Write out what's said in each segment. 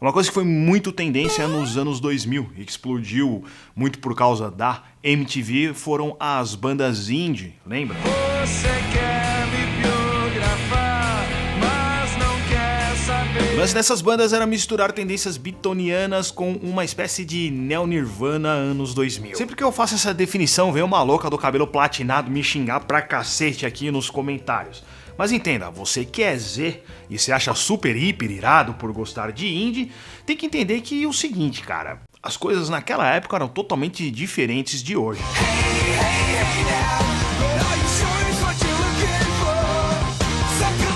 Uma coisa que foi muito tendência nos anos 2000 e que explodiu muito por causa da MTV foram as bandas indie, lembra? Você quer me biografar, mas não quer saber. O lance dessas bandas era misturar tendências beatonianas com uma espécie de neo-nirvana anos 2000. Sempre que eu faço essa definição, vem uma louca do cabelo platinado me xingar pra cacete aqui nos comentários. Mas entenda, você que é Z e se acha super hiper irado por gostar de indie, tem que entender que o seguinte, cara, as coisas naquela época eram totalmente diferentes de hoje.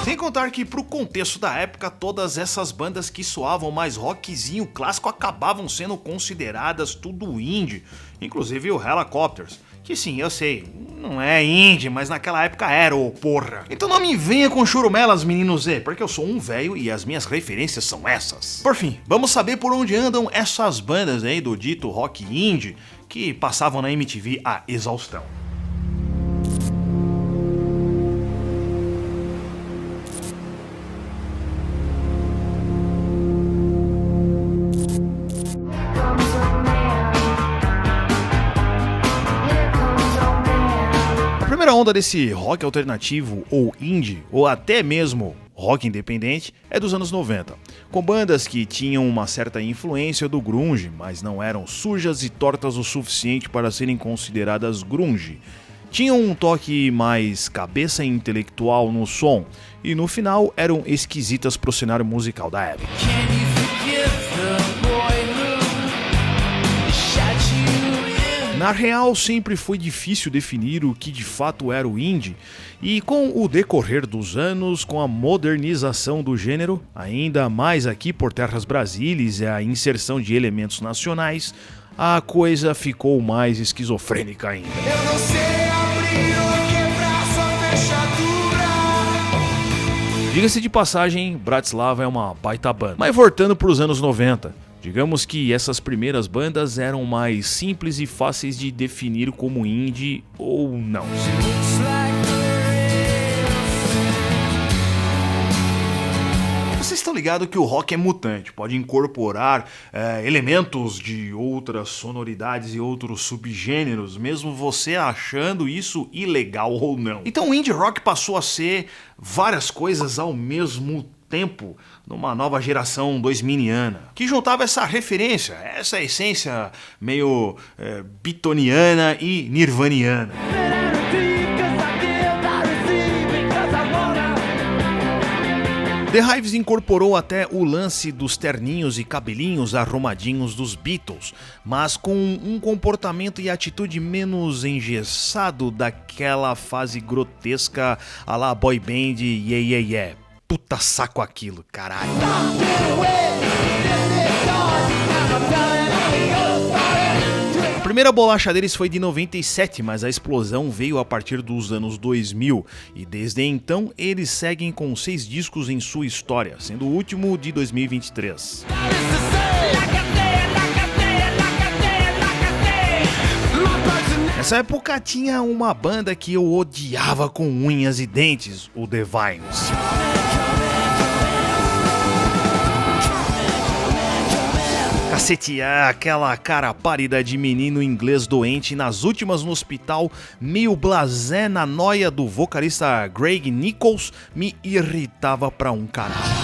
Sem contar que pro contexto da época, todas essas bandas que soavam mais rockzinho clássico acabavam sendo consideradas tudo indie, inclusive o Helicopters. Que sim, eu sei, não é indie, mas naquela época era, ô porra. Então não me venha com churumelas, menino Z, porque eu sou um velho e as minhas referências são essas. Por fim, vamos saber por onde andam essas bandas aí do dito rock indie que passavam na MTV a exaustão. A primeira onda desse rock alternativo ou indie, ou até mesmo rock independente, é dos anos 90, com bandas que tinham uma certa influência do grunge, mas não eram sujas e tortas o suficiente para serem consideradas grunge. Tinham um toque mais cabeça intelectual no som, e no final eram esquisitas pro cenário musical da época. Na real, sempre foi difícil definir o que de fato era o indie, e com o decorrer dos anos, com a modernização do gênero, ainda mais aqui por terras brasileiras e a inserção de elementos nacionais, a coisa ficou mais esquizofrênica ainda. Eu não sei abrir ou quebrar sua fechadura. Diga-se de passagem, Bratislava é uma baita banda. Mas voltando para os anos 90, digamos que essas primeiras bandas eram mais simples e fáceis de definir como indie ou não. Vocês estão ligados que o rock é mutante, pode incorporar elementos de outras sonoridades e outros subgêneros, mesmo você achando isso ilegal ou não. Então o indie rock passou a ser várias coisas ao mesmo tempo numa nova geração 2000iana, que juntava essa referência, essa essência meio beatoniana e nirvaniana. The Hives incorporou até o lance dos terninhos e cabelinhos arrumadinhos dos Beatles, mas com um comportamento e atitude menos engessado daquela fase grotesca à la boy band yeah yeah yeah. Puta saco aquilo, caralho. A primeira bolacha deles foi de 97, mas a explosão veio a partir dos anos 2000 e desde então eles seguem com 6 discos em sua história, sendo o último de 2023. Nessa época tinha uma banda que eu odiava com unhas e dentes, o The Vines. Cacete, aquela cara pálida de menino inglês doente nas últimas no hospital, meio blasé na noia do vocalista Greg Nichols, me irritava pra um caralho.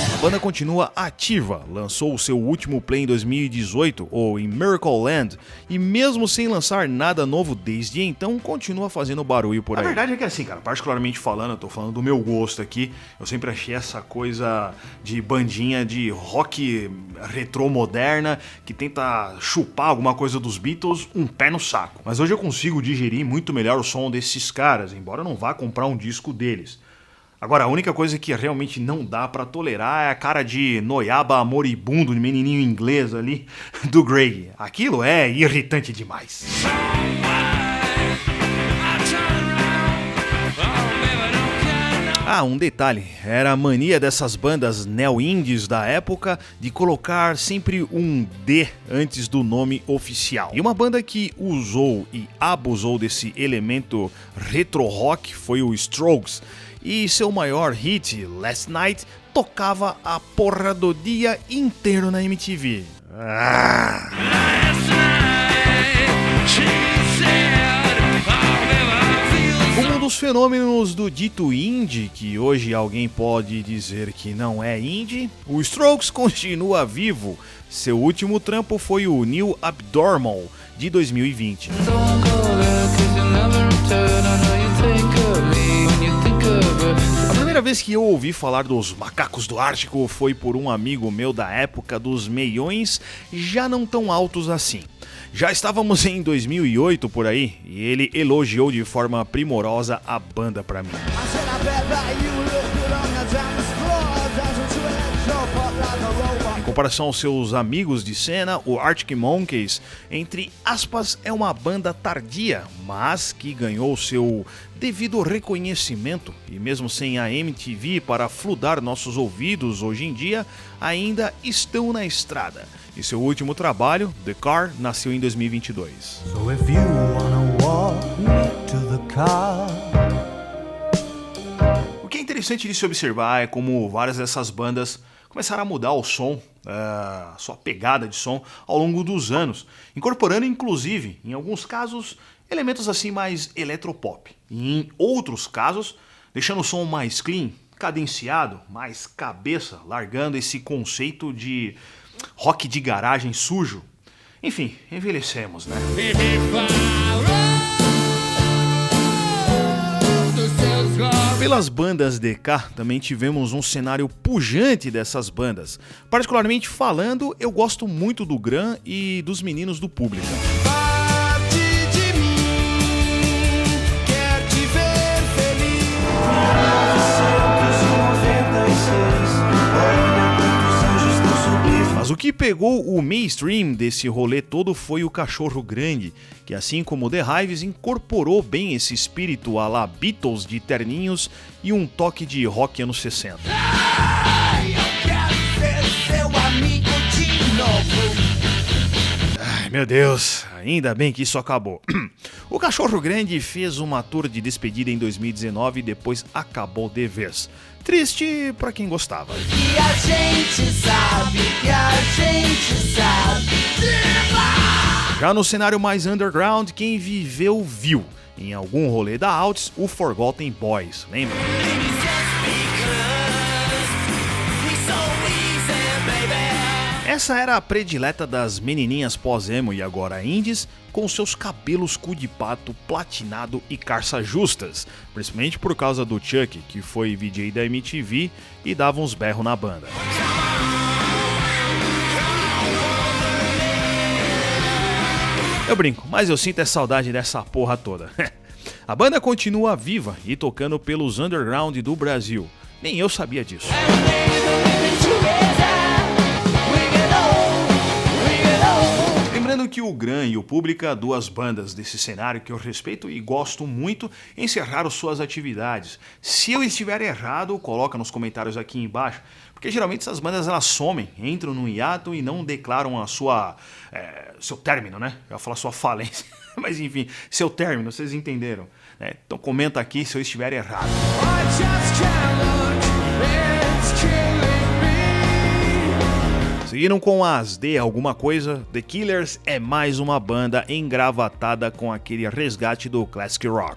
A banda continua ativa, lançou o seu último play em 2018, ou em Miracle Land, e mesmo sem lançar nada novo desde então, continua fazendo barulho por aí. A verdade é que assim, cara, particularmente falando, eu tô falando do meu gosto aqui, eu sempre achei essa coisa de bandinha de rock retrô moderna, que tenta chupar alguma coisa dos Beatles, um pé no saco. Mas hoje eu consigo digerir muito melhor o som desses caras, embora eu não vá comprar um disco deles. Agora, a única coisa que realmente não dá pra tolerar é a cara de noiaba moribundo, de menininho inglês ali, do Greg. Aquilo é irritante demais. Ah, um detalhe, era a mania dessas bandas neo-indies da época de colocar sempre um D antes do nome oficial. E uma banda que usou e abusou desse elemento retro rock foi o Strokes. e seu maior hit, Last Night, tocava a porra do dia inteiro na MTV. Um dos fenômenos do dito indie, que hoje alguém pode dizer que não é indie, o Strokes continua vivo. Seu último trampo foi o New Abnormal, de 2020. A primeira vez que eu ouvi falar dos Macacos do Ártico foi por um amigo meu da época dos meiões já não tão altos assim. Já estávamos em 2008 por aí e ele elogiou de forma primorosa a banda pra mim. Em comparação aos seus amigos de cena, o Arctic Monkeys, entre aspas, é uma banda tardia, mas que ganhou seu devido reconhecimento e mesmo sem a MTV para fludar nossos ouvidos hoje em dia, ainda estão na estrada. E seu último trabalho, The Car, nasceu em 2022. So if you wanna walk to the car. O que é interessante de se observar é como várias dessas bandas começaram a mudar o som, sua pegada de som ao longo dos anos, incorporando inclusive, em alguns casos, elementos assim mais eletropop, e em outros casos, deixando o som mais clean, cadenciado, mais cabeça, largando esse conceito de rock de garagem sujo. Enfim, envelhecemos, né? Pelas bandas DK, também tivemos um cenário pujante dessas bandas. Particularmente falando, eu gosto muito do Gran e dos Meninos do Pública. Parte de mim, quer te ver feliz. Mas o que pegou o mainstream desse rolê todo foi o Cachorro Grande, que assim como The Hives incorporou bem esse espírito à la Beatles de terninhos e um toque de rock anos 60. Ai, meu Deus, ainda bem que isso acabou. O Cachorro Grande fez uma tour de despedida em 2019 e depois acabou de vez. Triste pra quem gostava. E a gente sabe, que a gente sabe. Já no cenário mais underground, quem viveu viu. Em algum rolê da Alts, o Forgotten Boys, lembra? Essa era a predileta das menininhas pós-emo e agora indies, com seus cabelos cu de pato, platinado e carça justas, principalmente por causa do Chuck, que foi VJ da MTV e dava uns berros na banda. Eu brinco, mas eu sinto a saudade dessa porra toda. A banda continua viva e tocando pelos underground do Brasil. Nem eu sabia disso. Lembrando que o Gran e o Pública, duas bandas desse cenário que eu respeito e gosto muito, encerraram suas atividades. Se eu estiver errado, coloca nos comentários aqui embaixo, porque geralmente essas bandas elas somem, entram no hiato e não declaram a seu término, né? Eu ia falar sua falência, mas enfim, seu término, vocês entenderam, né? Então comenta aqui se eu estiver errado. Seguiram com as de alguma coisa, The Killers é mais uma banda engravatada com aquele resgate do classic rock.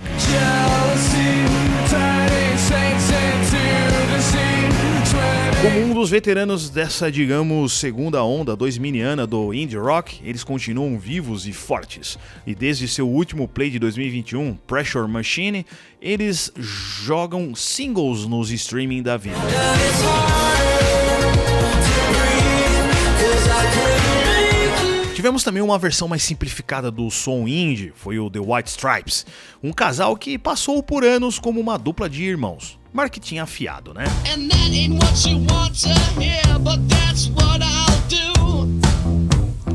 Como um dos veteranos dessa, digamos, segunda onda 2000iana do indie rock, eles continuam vivos e fortes. E desde seu último play de 2021, Pressure Machine, eles jogam singles nos streaming da vida. Tivemos também uma versão mais simplificada do som indie, foi o The White Stripes, um casal que passou por anos como uma dupla de irmãos, marketing afiado, né?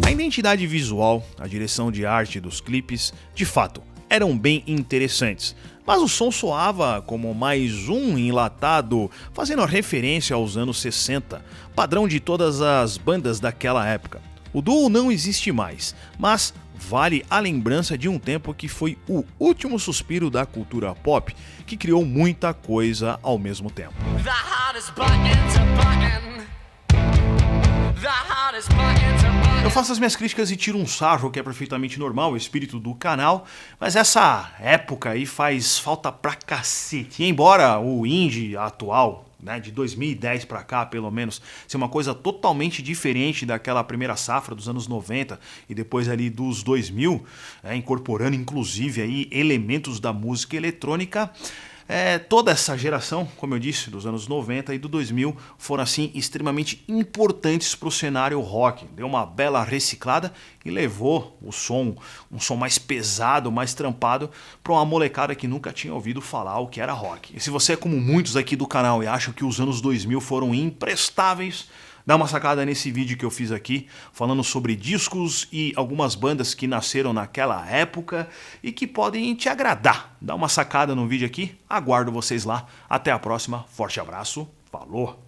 A identidade visual, a direção de arte dos clipes, de fato, eram bem interessantes, mas o som soava como mais um enlatado, fazendo referência aos anos 60, padrão de todas as bandas daquela época. O duo não existe mais, mas vale a lembrança de um tempo que foi o último suspiro da cultura pop, que criou muita coisa ao mesmo tempo. The hardest button to button. The hardest button to button. Eu faço as minhas críticas e tiro um sarro, que é perfeitamente normal, o espírito do canal, mas essa época aí faz falta pra cacete. E embora o indie atual, né, de 2010 pra cá pelo menos, ser uma coisa totalmente diferente daquela primeira safra dos anos 90 e depois ali dos 2000, incorporando inclusive aí elementos da música eletrônica, toda essa geração, como eu disse, dos anos 90 e do 2000 foram assim extremamente importantes para o cenário rock. Deu uma bela reciclada e levou um som mais pesado, mais trampado, para uma molecada que nunca tinha ouvido falar o que era rock. E se você é como muitos aqui do canal e acha que os anos 2000 foram imprestáveis, dá uma sacada nesse vídeo que eu fiz aqui, falando sobre discos e algumas bandas que nasceram naquela época e que podem te agradar. Dá uma sacada no vídeo aqui, aguardo vocês lá. Até a próxima, forte abraço, falou!